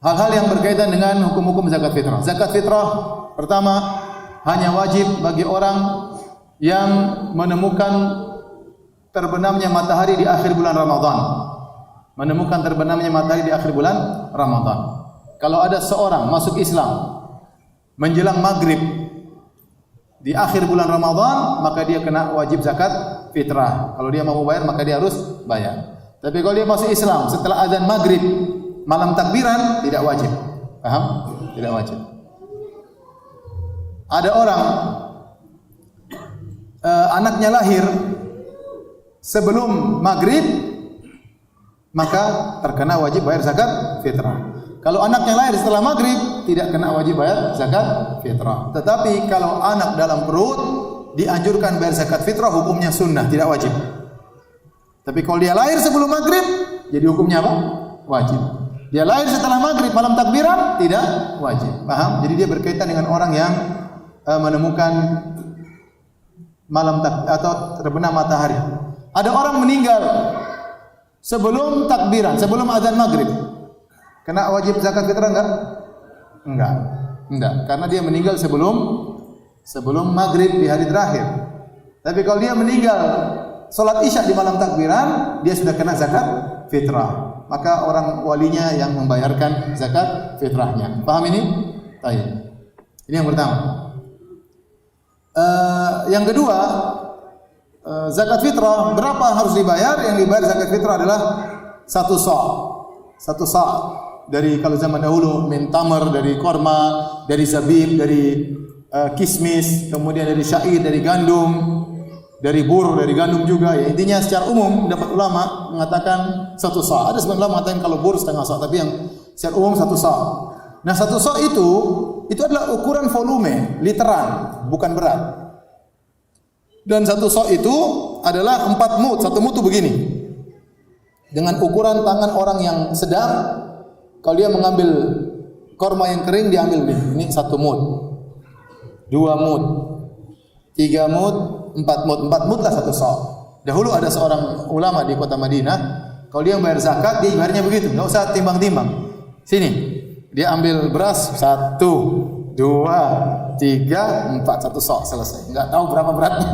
hal-hal yang berkaitan dengan hukum-hukum zakat fitrah. Zakat fitrah pertama hanya wajib bagi orang yang menemukan terbenamnya matahari di akhir bulan Ramadan. Menemukan terbenamnya matahari di akhir bulan Ramadan. Kalau ada seorang masuk Islam menjelang maghrib di akhir bulan Ramadan, maka dia kena wajib zakat fitrah. Kalau dia mau bayar, maka dia harus bayar. Tapi kalau dia masuk Islam setelah azan maghrib, malam takbiran, tidak wajib. Paham? Tidak wajib. Ada orang anaknya lahir sebelum maghrib, maka terkena wajib bayar zakat fitrah. Kalau anaknya lahir setelah maghrib, tidak kena wajib bayar zakat fitrah. Tetapi kalau anak dalam perut, dianjurkan bayar zakat fitrah, hukumnya sunnah, tidak wajib. Tapi kalau dia lahir sebelum maghrib, jadi hukumnya apa? Wajib. Dia lahir setelah maghrib, malam takbiran, tidak wajib. Paham? Jadi dia berkaitan dengan orang yang menemukan malam atau terbenam matahari. Ada orang meninggal sebelum takbiran, sebelum azan maghrib, kena wajib zakat fitrah enggak? Enggak, karena dia meninggal sebelum maghrib di hari terakhir. Tapi kalau dia meninggal salat isya di malam takbiran, dia sudah kena zakat fitrah. Maka orang walinya yang membayarkan zakat fitrahnya. Paham ini? Baik. Ini yang pertama. Yang kedua, zakat fitrah berapa harus dibayar? Yang dibayar zakat fitrah adalah satu sa' dari kalau zaman dahulu min tamar, dari korma, dari zabib, dari kismis, kemudian dari syair, dari gandum, dari bur, dari gandum juga. Ya, intinya secara umum pendapat ulama mengatakan satu sa'. Ada sebagian ulama mengatakan kalau bur setengah sa', tapi yang secara umum satu sa'. Nah, satu sa' itu adalah ukuran volume, literan, bukan berat. Dan satu sa' itu adalah 4 mud. Satu mud itu begini. Dengan ukuran tangan orang yang sedang, kalau dia mengambil korma yang kering, dia ambil begini. Ini 1 mud, 2 mud, 3 mud, 4 mud. 4 mud lah 1 sa'. Dahulu ada seorang ulama di kota Madinah, kalau dia bayar zakat, dia bayarnya begitu, enggak usah timbang-timbang. Sini. Dia ambil beras 1, 2, 3, 4, 1 sa' selesai. Enggak tahu berapa beratnya.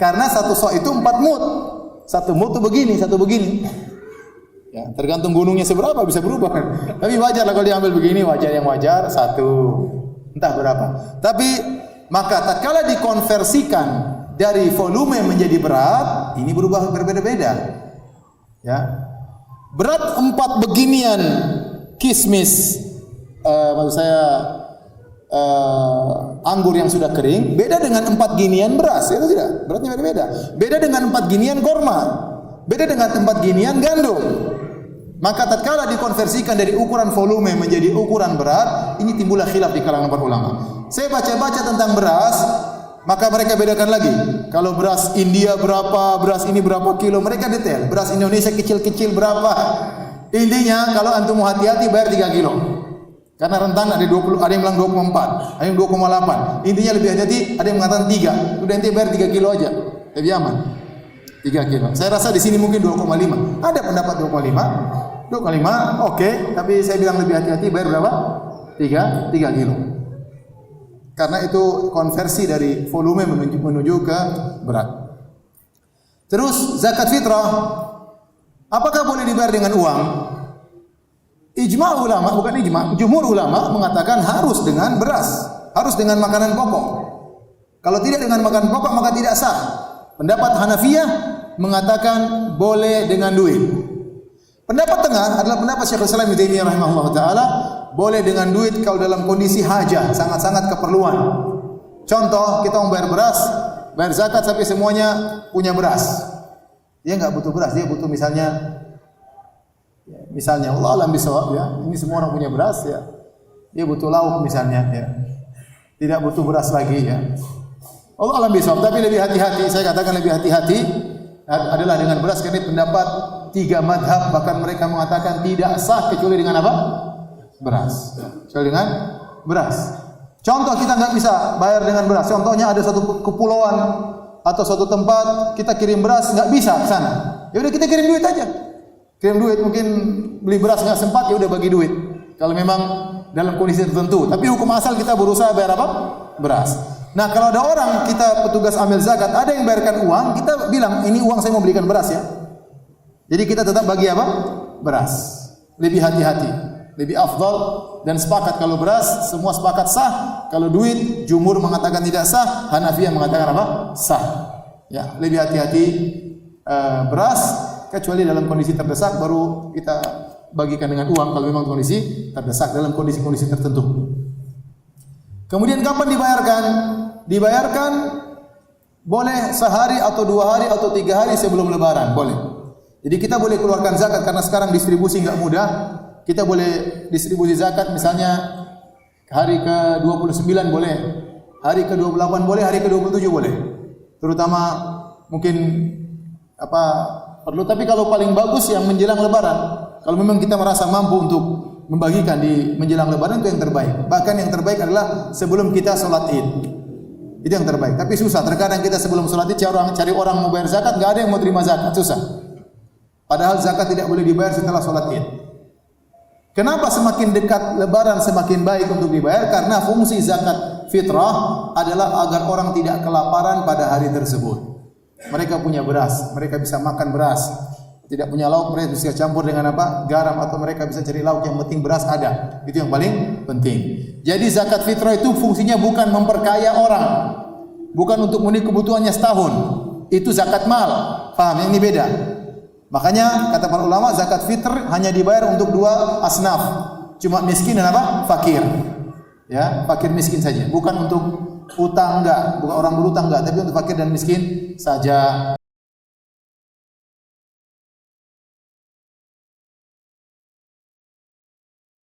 Karena 1 sa' itu 4 mud. 1 mud itu begini, 1 begini. Ya, tergantung gunungnya seberapa bisa berubah. Tapi wajar lah kalau dia ambil begini, wajar yang wajar 1. Entah berapa. Tapi maka tatkala dikonversikan dari volume menjadi berat, ini berubah berbeda-beda. Ya. Berat 4 beginian kismis, maksud saya anggur yang sudah kering, beda dengan 4 ginian beras, itu tidak, beratnya beda-beda. Beda dengan 4 ginian korma, beda dengan 4 ginian gandum. Maka tatkala dikonversikan dari ukuran volume menjadi ukuran berat, ini timbullah khilaf di kalangan para ulama. Saya baca-baca tentang beras, maka mereka bedakan lagi. Kalau beras India berapa, beras ini berapa kilo, mereka detail. Beras Indonesia kecil-kecil berapa. Intinya kalau antum hati-hati bayar 3 kilo. Karena rentan ada 20, ada yang bilang 24, ada yang 2,8. Intinya lebih hati-hati, ada yang mengatakan 3. Udah ente bayar 3 kilo aja. Lebih aman. 3 kilo. Saya rasa di sini mungkin 2,5. Ada pendapat 2,5. 2,5 oke, tapi saya bilang lebih hati-hati bayar berapa? 3 kilo. Karena itu konversi dari volume menuju ke berat. Terus zakat fitrah, apakah boleh dibayar dengan uang? Ijma' ulama, bukan ijma', jumhur ulama mengatakan harus dengan beras, harus dengan makanan pokok. Kalau tidak dengan makanan pokok maka tidak sah. Pendapat Hanafiyah mengatakan boleh dengan duit. Pendapat tengah adalah pendapat Syekhul Islam Ibnu Taimiyah rahimahullah taala, boleh dengan duit kalau dalam kondisi hajat, sangat-sangat keperluan. Contoh, kita mau bayar beras, bayar zakat sampai semuanya punya beras. Dia enggak butuh beras, dia butuh misalnya Allah alam bisawab ya. Ini semua orang punya beras ya. Dia butuh lauk misalnya ya. Tidak butuh beras lagi ya. Allah alam bisawab, tapi lebih hati-hati, saya katakan lebih hati-hati adalah dengan beras, karena pendapat 3 madhab, bahkan mereka mengatakan tidak sah kecuali dengan apa? Beras. Kecuali dengan beras. Contoh, kita nggak bisa bayar dengan beras. Contohnya ada suatu kepulauan atau suatu tempat kita kirim beras nggak bisa ke sana. Ya udah kita kirim duit aja. Kirim duit, mungkin beli beras nggak sempat, ya udah bagi duit. Kalau memang dalam kondisi tertentu. Tapi hukum asal kita berusaha bayar apa? Beras. Nah, kalau ada orang, kita petugas amil zakat, ada yang bayarkan uang, kita bilang, ini uang saya mau belikan beras ya. Jadi kita tetap bagi apa? Beras. Lebih hati-hati, lebih afdal, dan sepakat kalau beras, semua sepakat sah. Kalau duit, jumhur mengatakan tidak sah, Hanafiyah mengatakan apa? Sah. Ya, lebih hati-hati beras, kecuali dalam kondisi terdesak baru kita bagikan dengan uang kalau memang kondisi terdesak dalam kondisi-kondisi tertentu. Kemudian kapan dibayarkan? Dibayarkan boleh sehari atau 2 hari atau 3 hari sebelum lebaran, boleh. Jadi kita boleh keluarkan zakat karena sekarang distribusi enggak mudah. Kita boleh distribusi zakat misalnya hari ke-29 boleh, hari ke-28 boleh, hari ke-27 boleh. Terutama mungkin perlu, tapi kalau paling bagus yang menjelang lebaran. Kalau memang kita merasa mampu untuk membagikan di menjelang lebaran, itu yang terbaik. Bahkan yang terbaik adalah sebelum kita sholat Id. Itu yang terbaik. Tapi susah, terkadang kita sebelum sholat Id cari orang mau bayar zakat, enggak ada yang mau terima zakat, susah. Padahal zakat tidak boleh dibayar setelah sholat Id. Kenapa semakin dekat lebaran semakin baik untuk dibayar? Karena fungsi zakat fitrah adalah agar orang tidak kelaparan pada hari tersebut. Mereka punya beras, mereka bisa makan beras. Tidak punya lauk, mereka bisa campur dengan apa? Garam, atau mereka bisa cari lauk, yang penting beras ada. Itu yang paling penting. Jadi zakat fitrah itu fungsinya bukan memperkaya orang, bukan untuk memenuhi kebutuhannya setahun. Itu zakat mal. Paham? Yang ini beda. Makanya kata para ulama, zakat fitr hanya dibayar untuk 2 asnaf. Cuma miskin dan apa? Fakir. Ya, fakir miskin saja. Bukan untuk utang, enggak, bukan orang berutang enggak, tapi untuk fakir dan miskin saja.